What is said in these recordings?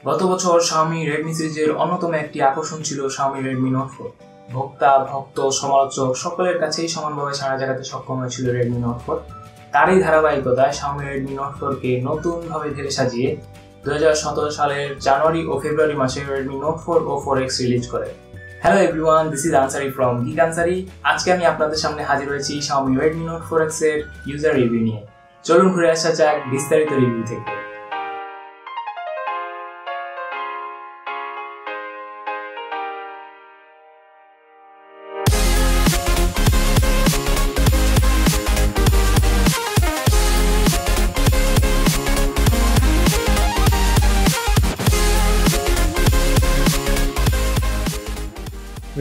গত বছর Xiaomi Redmi সিরিজের অন্যতম একটি আকর্ষণ ছিল Xiaomi Redmi Note 4। ভোক্তা, ভক্ত, সমালোচক সকলের কাছেই সমানভাবে সাড়া জাগাতে সক্ষম হয়েছিল Redmi Note 4। তারই ধারাবাহিকতায় Xiaomi Redmi Note 4 কে নতুনভাবে ধীরে সাজিয়ে 2017 সালের জানুয়ারি ও ফেব্রুয়ারি মাসে Redmi Note 4 ও 4X রিলিজ করে। Hello everyone, this is Ansari from Geek Ansari. আজকে আমি আপনাদের সামনে হাজির হয়েছি Xiaomi Redmi Note 4X এর ইউজার রিভিউ নিয়ে। চলুন ঘুরে আসা যাক বিস্তারিত রিভিউ থেকে।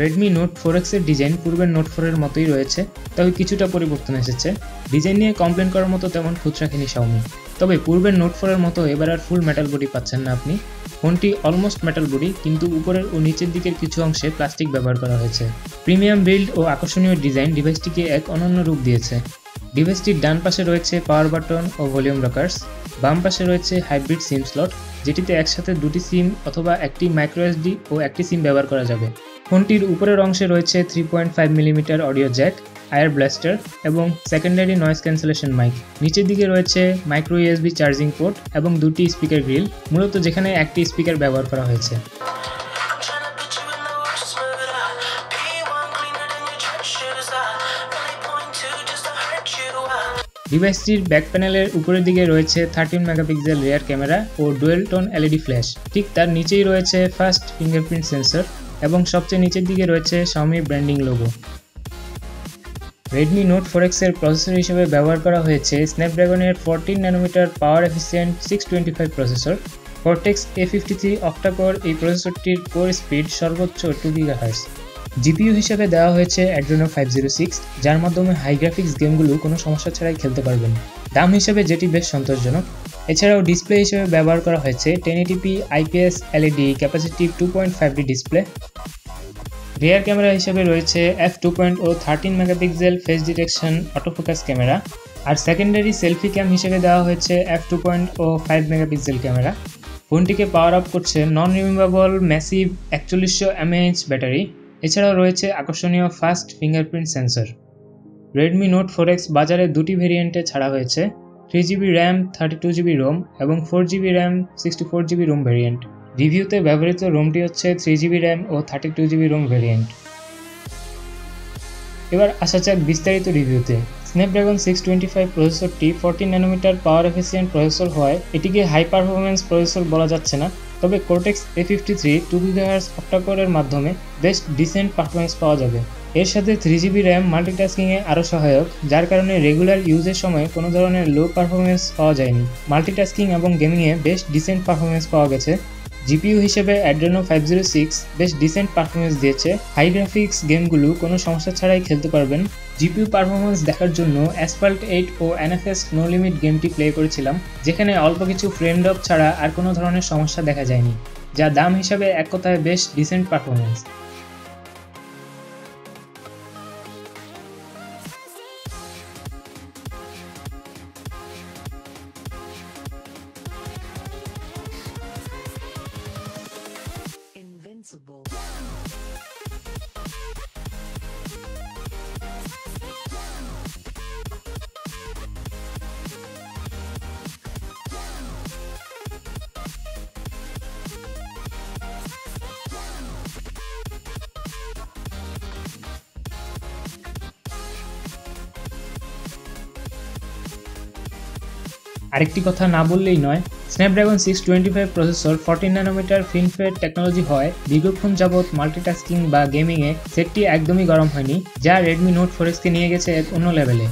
Redmi Note 4X এর ডিজাইন পূর্বের Note 4 এর মতোই রয়েছে, তবে কিছুটা পরিবর্তন এসেছে। ডিজাইন নিয়ে কমপ্লেন করার মতো তেমন খুঁত রাখেনি Xiaomi। তবে পূর্বের Note 4 এর মতো এবার আর ফুল মেটাল বডি পাচ্ছেন না আপনি। ফোনটি অলমোস্ট মেটাল বডি, কিন্তু উপরের ও নিচের দিকের কিছু অংশে প্লাস্টিক ব্যবহার করা হয়েছে। প্রিমিয়াম বিল্ড ও আকর্ষণীয় ডিজাইন ডিভাইসটিকে এক অনন্য রূপ দিয়েছে। ডিভাইসটির ডান পাশে রয়েছে power button oh volume Rockerz, বাম পাশে রয়েছে হাইব্রিড সিম স্লট, যেটিতে একসাথে দুটি সিম অথবা একটি মাইক্রো এসডি ও একটি সিম ব্যবহার করা যাবে। ফোনটির উপরের অংশে রয়েছে 3.5 মিলিমিটার অডিও জ্যাক, আয়ার ব্লাস্টার এবং সেকেন্ডারি নয়েজ ক্যান্সেলেশন মাইক। নিচের দিকে রয়েছে মাইক্রো ইউএসবি চার্জিং পোর্ট এবং দুটি স্পিকার গ্রিল, মূলত যেখানে একটি স্পিকার ব্যবহার করা হয়েছে। ডিভাইসটির ব্যাক প্যানেলের উপরের দিকে রয়েছে 13 মেগাপিক্সেল রিয়ার ক্যামেরা ও ডুয়েল টোন এলইডি ফ্ল্যাশ। ঠিক তার নিচেই রয়েছে ফাস্ট ফিঙ্গারপ্রিন্ট সেন্সর এবং সবচেয়ে নিচের দিকে রয়েছে Xiaomi branding logo. Redmi Note 4X এর প্রসেসর হিসেবে ব্যবহার করা হয়েছে স্ন্যাপড্রাগনের 14 nanometre power efficient 625 processor. Cortex A53 octa core এই প্রসেসরটির কোর স্পিড সর্বোচ্চ 2 GHz। জিপিইউ হিসেবে দেওয়া হয়েছে Adreno 506, যার মাধ্যমে হাই গ্রাফিক্স গেমগুলো কোনো সমস্যা ছাড়াই খেলতে পারবেন। দাম হিসেবে যেটি বেশ সন্তোষজনক। এছাড়াও ডিসপ্লে হিসেবে ব্যবহার করা হয়েছে 1080p IPS LED capacitive 2.5D display. Rear camera হিসেবে রয়েছে f2.0 13 megapixel face detection autofocus camera, আর সেকেন্ডারি সেলফি ক্যাম হিসেবে দেওয়া হয়েছে f2.0 5 মেগাপিক্সেল ক্যামেরা। ফোনটিকে পাওয়ার আপ করছে non removable massive 4100 mAh battery. এছাড়াও রয়েছে আকর্ষণীয় fast fingerprint sensor. Redmi Note 4X বাজারে দুটি ভেরিয়েন্টে ছাড়া হয়েছে, 3GB RAM 32GB ROM এবং 4GB RAM 64GB ROM variant. রিভিউতে ব্যবহৃত রোমটি হচ্ছে 3GB RAM ও 32GB ROM ভেরিয়েন্ট। এবার আসা যাক বিস্তারিত রিভিউতে। Snapdragon 625 প্রসেসরটি 14 nanometre power efficient processor হয় এটিকে হাই পারফরম্যান্স প্রসেসর বলা যাচ্ছে না, তবে Cortex A53 2 GHz অক্টা-কোরের মাধ্যমে বেশ ডিসেন্ট পারফরম্যান্স পাওয়া যাবে। এর সাথে 3GB RAM মাল্টিটাস্কিংয়ে আরও সহায়ক, যার কারণে রেগুলার ইউজের সময় কোনো ধরনের লো পারফরম্যান্স পাওয়া যায়নি। মাল্টিটাস্কিং এবং গেমিংয়ে বেশ ডিসেন্ট পারফরম্যান্স পাওয়া গেছে। জিপিইউ হিসেবে Adreno 506 বেশ ডিসেন্ট পারফরম্যান্স দিয়েছে, হাই গ্রাফিক্স গেমগুলো কোনো সমস্যা ছাড়াই খেলতে পারবেন। জিপিইউ পারফরম্যান্স দেখার জন্য Asphalt 8 ও NFS No Limit গেমটি প্লে করেছিলাম, যেখানে অল্প কিছু ফ্রেম ড্রপ ছাড়া আর কোনো ধরনের সমস্যা দেখা যায়নি, যা দাম হিসাবে এক কথায় বেশ ডিসেন্ট পারফরম্যান্স। আরেকটি কথা না বললেই নয়, স্ন্যাপড্রাগন 625 প্রসেসর 14 ন্যানোমিটার ফিনফেট টেকনোলজি হয় দীর্ঘক্ষণ যাবৎ মাল্টিটাস্কিং বা গেমিংয়ে সেটটি একদমই গরম হয়নি, যা Redmi Note 4X কে নিয়ে গেছে এক অন্য লেভেলে।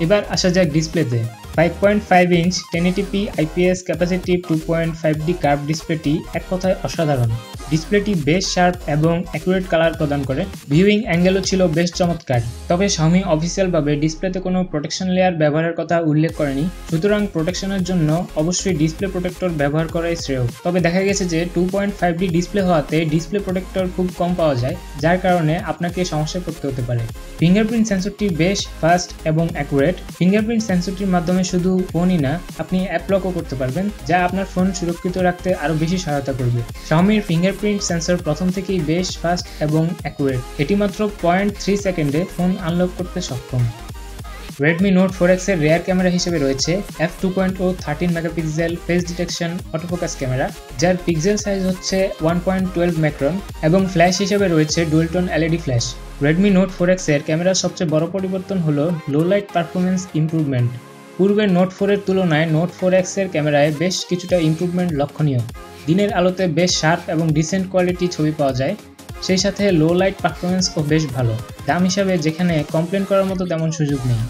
এবার আসা যাক ডিসপ্লেতে। 5.5 inch 1080p IPS capacitive 2.5D curve ডিসপ্লেটি এক কথায় অসাধারণ। ডিসপ্লেটি বেশ শার্প এবং অ্যাকুরেট কালার প্রদান করে। ভিউইং অ্যাঙ্গেলও ছিল বেশ চমৎকার। তবে Xiaomi অফিসিয়ালভাবে ডিসপ্লেতে কোনো প্রোটেকশন লেয়ার ব্যবহারের কথা উল্লেখ করেনি, সুতরাং প্রোটেকশনের জন্য অবশ্যই ডিসপ্লে প্রোটেক্টর ব্যবহার করাই শ্রেয়। তবে দেখা গেছে যে 2.5D ডিসপ্লে হওয়াতে ডিসপ্লে প্রোটেক্টর খুব কম পাওয়া যায়, যার কারণে আপনাকে সমস্যায় পড়তে হতে পারে। ফিঙ্গারপ্রিন্ট সেন্সরটি বেশ ফাস্ট এবং অ্যাকুরেট। ফিঙ্গারপ্রিন্ট সেন্সরটির মাধ্যমে শুধু ফোনই না, আপনি অ্যাপ লকও করতে পারবেন, যা আপনার ফোন সুরক্ষিত রাখতে আরও বেশি সহায়তা করবে। Xiaomiর ফিঙ্গারপ্রিন্ট সেন্সর প্রথম থেকেই বেশ ফাস্ট এবং অ্যাকুরেট। এটি মাত্র 0.3 সেকেন্ডে ফোন আনলক করতে সক্ষম। Redmi Note 4X এর রেয়ার ক্যামেরা হিসেবে রয়েছে f2.0 13 megapixel face detection autofocus camera, যার পিক্সেল সাইজ হচ্ছে 1.12 মাইক্রন এবং ফ্ল্যাশ হিসেবে রয়েছে dual tone LED flash. Redmi Note 4X এর ক্যামেরার সবচেয়ে বড় পরিবর্তন হলো লো লাইট পারফরমেন্স ইমপ্রুভমেন্ট। পূর্বের Note 4 এর তুলনায় Note 4X এর ক্যামেরায় বেশ কিছুটা ইমপ্রুভমেন্ট লক্ষণীয়। দিনের আলোতে বেশ শার্প এবং ডিসেন্ট কোয়ালিটি ছবি পাওয়া যায়, সেই সাথে লো লাইট পারফরমেন্সও বেশ ভালো। দাম হিসাবে যেখানে কমপ্লেন করার মতো তেমন সুযোগ নেই।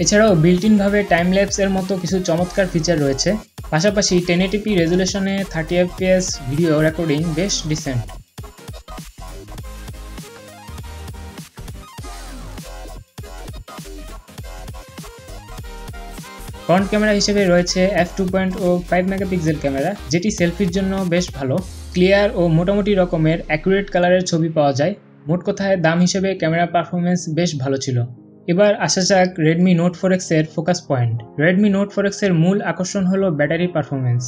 এছাড়াও বিল্ট ইন ভাবে টাইম ল্যাপস এর মতো কিছু চমৎকার ফিচার রয়েছে। পাশাপাশি 1080p রেজুলেশনে 30 fps ভিডিও রেকর্ডিং বেশ ডিসেন্ট। ফ্রন্ট ক্যামেরা হিসেবে রয়েছে f2.0 5 মেগাপিক্সেল ক্যামেরা, যেটি সেলফির জন্য বেশ ভালো। ক্লিয়ার ও মোটামুটি রকমের অ্যাকুরেট কালারের ছবি পাওয়া যায়। মোট কথায় দাম হিসেবে ক্যামেরা পারফরমেন্স বেশ ভালো ছিল। এবার আসা যাক Redmi Note 4X এর focus point. Redmi Note 4X এর মূল আকর্ষণ হলো ব্যাটারি পারফরমেন্স।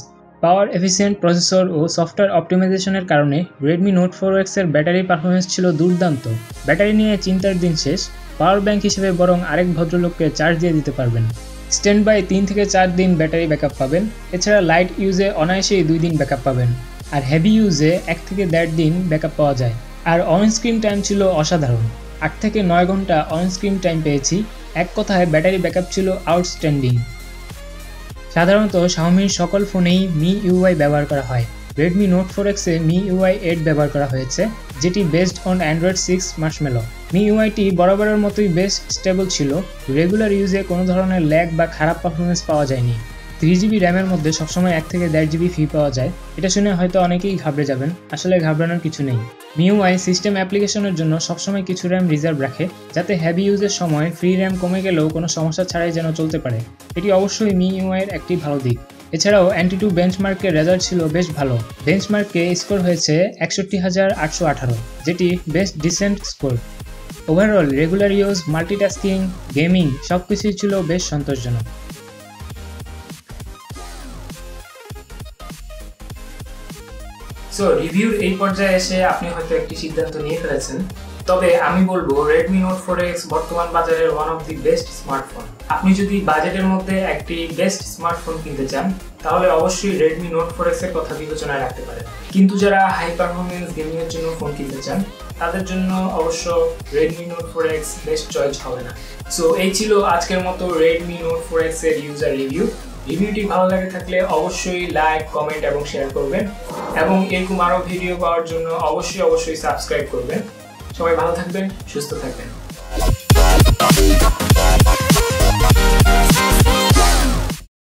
পাওয়ার এফিসিয়েন্ট প্রসেসর ও সফটওয়্যার অপটিমাইজেশনের কারণে Redmi Note 4X এর ব্যাটারি পারফরমেন্স ছিল দুর্দান্ত। ব্যাটারি নিয়ে চিন্তার দিন শেষ। পাওয়ার ব্যাংক হিসেবে বরং আরেক ভদ্রলোককে চার্জ দিয়ে দিতে পারবেন। স্ট্যান্ড বাই 3 থেকে 4 দিন ব্যাটারি ব্যাকআপ পাবেন। এছাড়া লাইট ইউজে অনায়াসেই 2 দিন ব্যাকআপ পাবেন, আর হেভি ইউজে 1 থেকে 1.5 দিন ব্যাকআপ পাওয়া যায়। আর অন স্ক্রিন টাইম ছিল অসাধারণ। 8 থেকে 9 ঘন্টা অন স্ক্রিন টাইম পেয়েছি। এক কথায় ব্যাটারি ব্যাকআপ ছিল আউটস্ট্যান্ডিং। সাধারণত Xiaomiর সকল ফোনেই MIUI ব্যবহার করা হয়। Redmi Note 4X এ MIUI 8 ব্যবহার করা হয়েছে, যেটি বেসড অন Android 6 Marshmallow। MIUI-টি বরাবরের মতোই বেশ স্টেবল ছিল। রেগুলার ইউজে কোনো ধরনের ল্যাগ বা খারাপ পারফরমেন্স পাওয়া যায়নি। 3GB র্যামের মধ্যে সবসময় 1 থেকে 1.5 GB ফ্রি পাওয়া যায়। এটা শুনে হয়তো অনেকেই ঘাবড়ে যাবেন, আসলে ঘাবড়ানোর কিছু নেই। MIUI সিস্টেম অ্যাপ্লিকেশনের জন্য সবসময় কিছু র্যাম রিজার্ভ রাখে, যাতে হেভি ইউজের সময় ফ্রি র্যাম কমে গেলেও কোনো সমস্যা ছাড়াই যেন চলতে পারে। এটি অবশ্যই MIUI এর একটি ভালো দিক। এছাড়াও AnTuTu বেঞ্চমার্কের রেজাল্ট ছিল বেশ ভালো। বেঞ্চমার্কে স্কোর হয়েছে 61,818, যেটি বেশ decent score. Overall regular use, multitasking, gaming সবকিছুই ছিল বেশ সন্তোষজনক। সো রিভিউর এই পর্যায়ে এসে আপনি হয়তো একটি সিদ্ধান্ত নিয়ে ফেলেছেন, তবে আমি বলবো Redmi Note 4X বর্তমান বাজারের one of the best smartphone. আপনি যদি বাজেটের মধ্যে একটি বেস্ট স্মার্টফোন কিনতে চান, তাহলে অবশ্যই Redmi Note 4X এর কথা বিবেচনায় রাখতে পারেন। কিন্তু যারা হাই পারফরমেন্স গেমিং এর জন্য ফোন কিনতে চান, তাদের জন্য অবশ্য Redmi Note 4X best choice হবে না। সো এই ছিল আজকের মতো Redmi Note 4X এর ইউজার রিভিউ। ভিডিওটি ভালো লাগে থাকলে অবশ্যই লাইক, কমেন্ট এবং শেয়ার করবেন, এবং এরকম আরও ভিডিও পাওয়ার জন্য অবশ্যই সাবস্ক্রাইব করবেন। সবাই ভালো থাকবেন, সুস্থ থাকবেন।